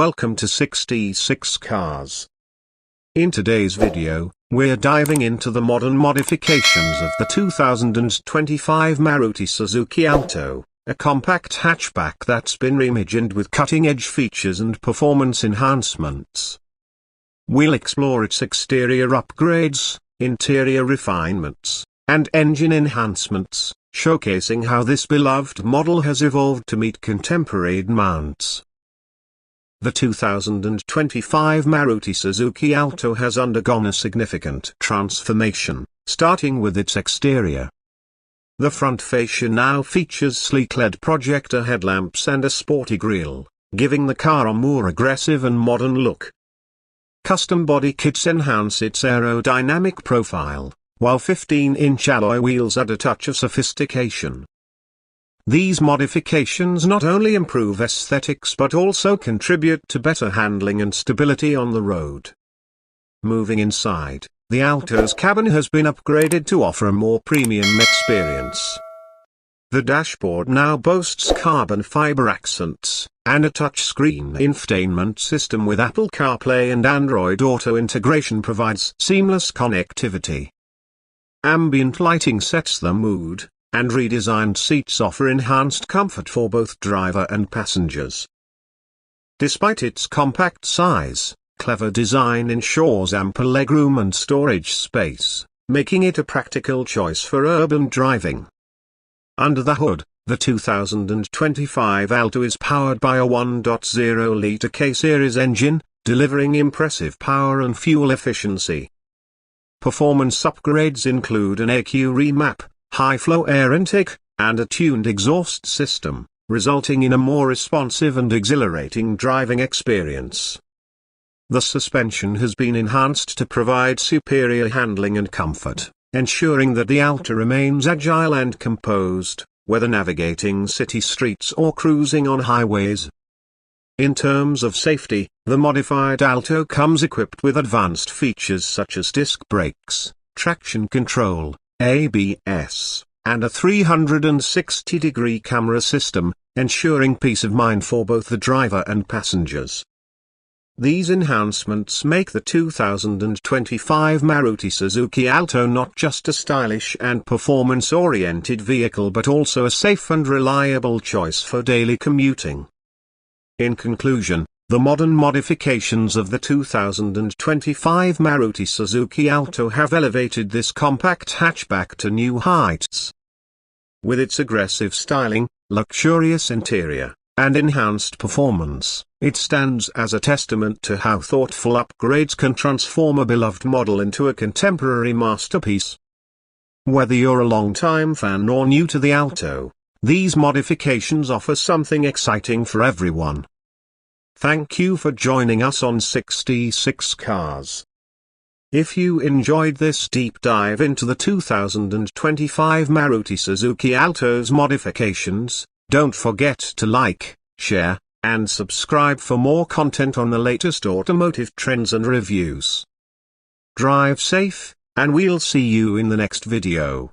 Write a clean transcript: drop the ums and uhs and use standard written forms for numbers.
welcome to 66 Cars. In today's video, we're diving into the modern modifications of the 2025 Maruti Suzuki Alto, a compact hatchback that's been reimagined with cutting-edge features and performance enhancements. We'll explore its exterior upgrades, interior refinements, and engine enhancements, showcasing how this beloved model has evolved to meet contemporary demands. The 2025 Maruti Suzuki Alto has undergone a significant transformation, starting with its exterior. The front fascia now features sleek LED projector headlamps and a sporty grille, giving the car a more aggressive and modern look. Custom body kits enhance its aerodynamic profile, while 15-inch alloy wheels add a touch of sophistication. These modifications not only improve aesthetics but also contribute to better handling and stability on the road. Moving inside, the Alto's cabin has been upgraded to offer a more premium experience. The dashboard now boasts carbon fiber accents, and a touchscreen infotainment system with Apple CarPlay and Android Auto integration provides seamless connectivity. Ambient lighting sets the mood, and redesigned seats offer enhanced comfort for both driver and passengers. Despite its compact size, clever design ensures ample legroom and storage space, making it a practical choice for urban driving. Under the hood, the 2025 Alto is powered by a 1.0-litre K-Series engine, delivering impressive power and fuel efficiency. Performance upgrades include an AQ remap, high-flow air intake, and a tuned exhaust system, resulting in a more responsive and exhilarating driving experience. The suspension has been enhanced to provide superior handling and comfort, ensuring that the Alto remains agile and composed, whether navigating city streets or cruising on highways. In terms of safety, the modified Alto comes equipped with advanced features such as disc brakes, traction control, ABS, and a 360-degree camera system, ensuring peace of mind for both the driver and passengers. These enhancements make the 2025 Maruti Suzuki Alto not just a stylish and performance-oriented vehicle but also a safe and reliable choice for daily commuting. In conclusion, the modern modifications of the 2025 Maruti Suzuki Alto have elevated this compact hatchback to new heights. With its aggressive styling, luxurious interior, and enhanced performance, it stands as a testament to how thoughtful upgrades can transform a beloved model into a contemporary masterpiece. Whether you're a long-time fan or new to the Alto, these modifications offer something exciting for everyone. Thank you for joining us on 66 Cars. If you enjoyed this deep dive into the 2025 Maruti Suzuki Alto's modifications, don't forget to like, share, and subscribe for more content on the latest automotive trends and reviews. Drive safe, and we'll see you in the next video.